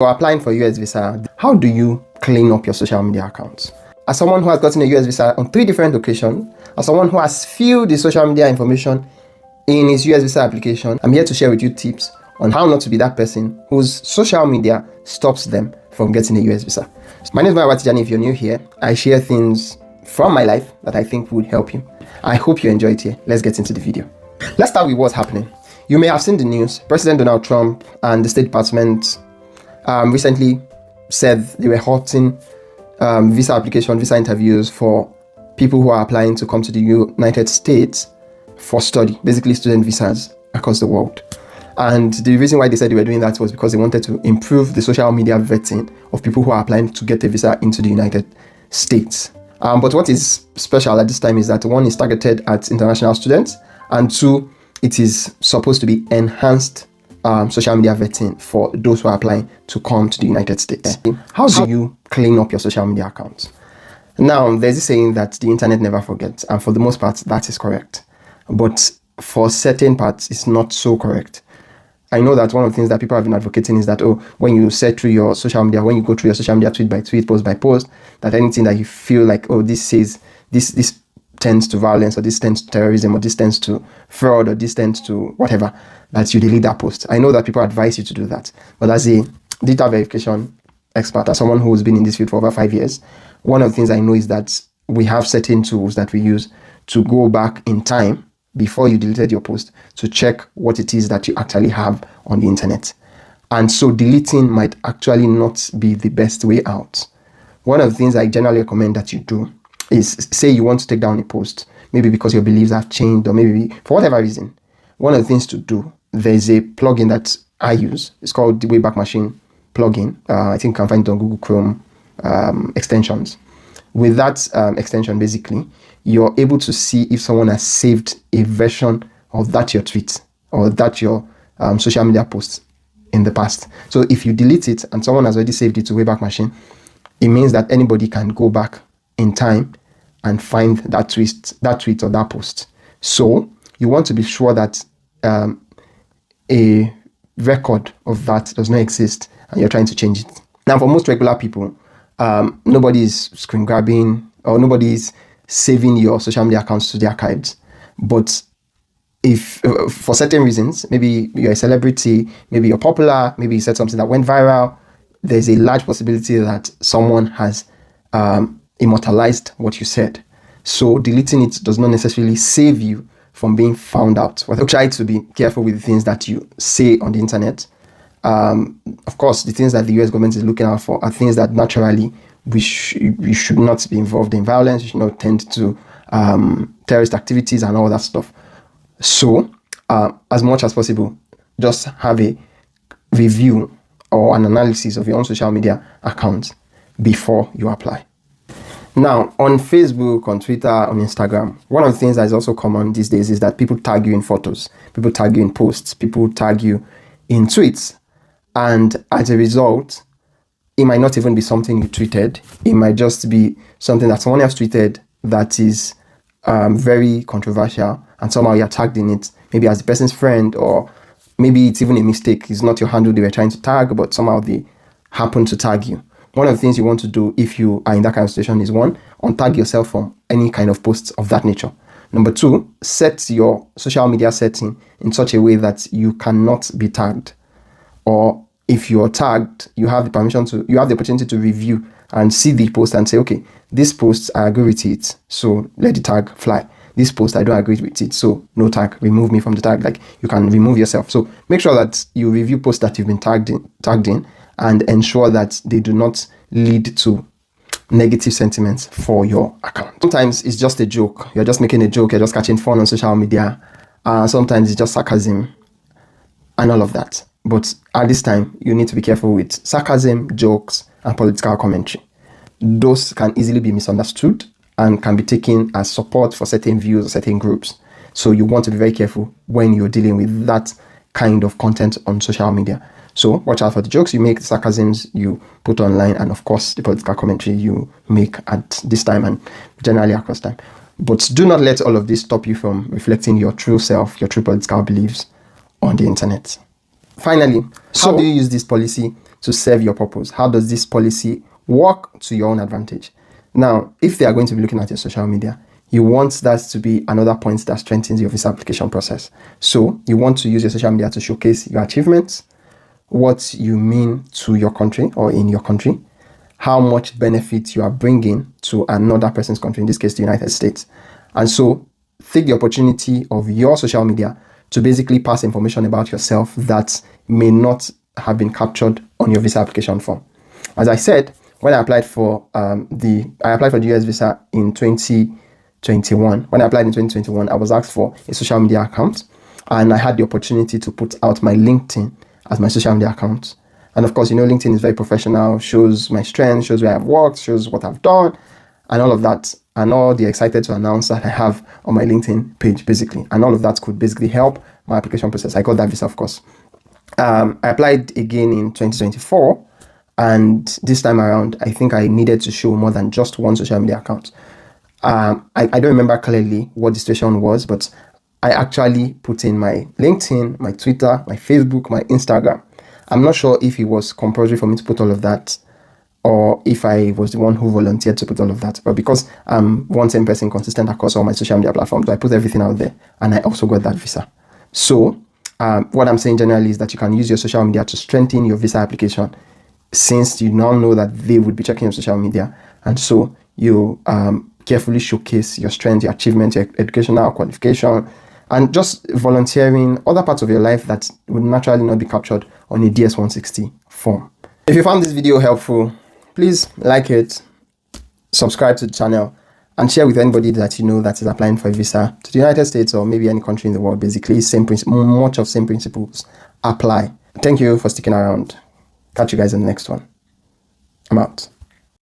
You're applying for a US visa. How do you clean up your social media accounts? As someone who has gotten a US visa on 3 different occasions, as someone who has filled the social media information in his US visa application, I'm here to share with you tips on how not to be that person whose social media stops them from getting a US visa. My name is Tijani. If you're new here, I share things from my life that I think would help you. I hope you enjoy it here. Let's get into the video. Let's start with what's happening. You may have seen the news. President Donald Trump and the State Department recently said they were halting visa interviews for people who are applying to come to the United States for study, basically student visas across the world. And the reason why they said they were doing that was because they wanted to improve the social media vetting of people who are applying to get a visa into the United States. But what is special at this time is that 1, is targeted at international students, and 2, it is supposed to be enhanced social media vetting for those who are applying to come to the United States. How do you clean up your social media accounts? Now, there's this saying that the internet never forgets, and for the most part, that is correct. But for certain parts, it's not so correct. I know that one of the things that people have been advocating is that, when you set through your social media, when you go through your social media tweet by tweet, post by post, that anything that you feel like, this says, this tends to violence, or this tends to terrorism, or this tends to fraud, or this tends to whatever, that you delete that post. I know that people advise you to do that. But as a data verification expert, as someone who's been in this field for over 5 years, one of the things I know is that we have certain tools that we use to go back in time before you deleted your post to check what it is that you actually have on the internet. And so deleting might actually not be the best way out. One of the things I generally recommend that you do is, say you want to take down a post, maybe because your beliefs have changed, or maybe for whatever reason. One of the things to do, there's a plugin that I use. It's called the Wayback Machine plugin. I think you can find it on Google Chrome extensions. With that extension, basically, you're able to see if someone has saved a version of that your tweet or that your social media post in the past. So if you delete it and someone has already saved it to Wayback Machine, it means that anybody can go back in time and find that tweet or that post. So you want to be sure that a record of that does not exist and you're trying to change it. Now, for most regular people, nobody is screen grabbing or nobody is saving your social media accounts to the archives. But if for certain reasons, maybe you're a celebrity, maybe you're popular, maybe you said something that went viral, there's a large possibility that someone has immortalized what you said. So deleting it does not necessarily save you from being found out. Well, try to be careful with the things that you say on the internet. Of course, the things that the US government is looking out for are things that naturally we should not be involved in violence. We should not tend to terrorist activities and all that stuff. So, as much as possible, just have a review or an analysis of your own social media accounts before you apply. Now, on Facebook, on Twitter, on Instagram, one of the things that is also common these days is that people tag you in photos, people tag you in posts, people tag you in tweets. And as a result, it might not even be something you tweeted. It might just be something that someone else tweeted that is very controversial, and somehow you're tagged in it, maybe as the person's friend, or maybe it's even a mistake. It's not your handle they were trying to tag, but somehow they happen to tag you. One of the things you want to do if you are in that kind of situation is, 1, untag yourself from any kind of posts of that nature. Number 2, set your social media setting in such a way that you cannot be tagged. Or if you're tagged, you have the opportunity to review and see the post and say, okay, this post, I agree with it, so let the tag fly. This post, I don't agree with it, so no tag, remove me from the tag. Like, you can remove yourself. So make sure that you review posts that you've been tagged in and ensure that they do not lead to negative sentiments for your account. Sometimes it's just a joke. You're just making a joke. You're just catching fun on social media. Sometimes it's just sarcasm and all of that. But at this time, you need to be careful with sarcasm, jokes, and political commentary. Those can easily be misunderstood and can be taken as support for certain views or certain groups. So you want to be very careful when you're dealing with that kind of content on social media. So watch out for the jokes you make, the sarcasms you put online, and of course the political commentary you make at this time and generally across time. But do not let all of this stop you from reflecting your true your true political beliefs on the internet. Finally, how do you use this policy to serve your purpose? How does this policy work to your own advantage? Now, if they are going to be looking at your social media, you want that to be another point that strengthens your visa application process. So you want to use your social media to showcase your achievements, what you mean to your country or in your country, how much benefit you are bringing to another person's country, in this case, the United States. And so take the opportunity of your social media to basically pass information about yourself that may not have been captured on your visa application form. As I said, when I applied for the US visa in 2021. When I applied in 2021, I was asked for a social media account, and I had the opportunity to put out my LinkedIn as my social media account. And of course, LinkedIn is very professional, shows my strengths, shows where I've worked, shows what I've done, and all of that. And all the excited to announce that I have on my LinkedIn page, basically. And all of that could basically help my application process. I got that visa, of course. I applied again in 2024. And this time around, I think I needed to show more than just one social media account. I don't remember clearly what the situation was, but I actually put in my LinkedIn, my Twitter, my Facebook, my Instagram. I'm not sure if it was compulsory for me to put all of that, or if I was the one who volunteered to put all of that. But because I'm one same person consistent across all my social media platforms, I put everything out there, and I also got that visa. So what I'm saying generally is that you can use your social media to strengthen your visa application, since you now know that they would be checking your social media. And so you carefully showcase your strengths, your achievements, your educational qualification, and just volunteering other parts of your life that would naturally not be captured on a DS-160 form. If you found this video helpful, please like it, subscribe to the channel, and share with anybody that you know that is applying for a visa to the United States or maybe any country in the world. Basically, much of same principles apply. Thank you for sticking around. Catch you guys in the next one. I'm out.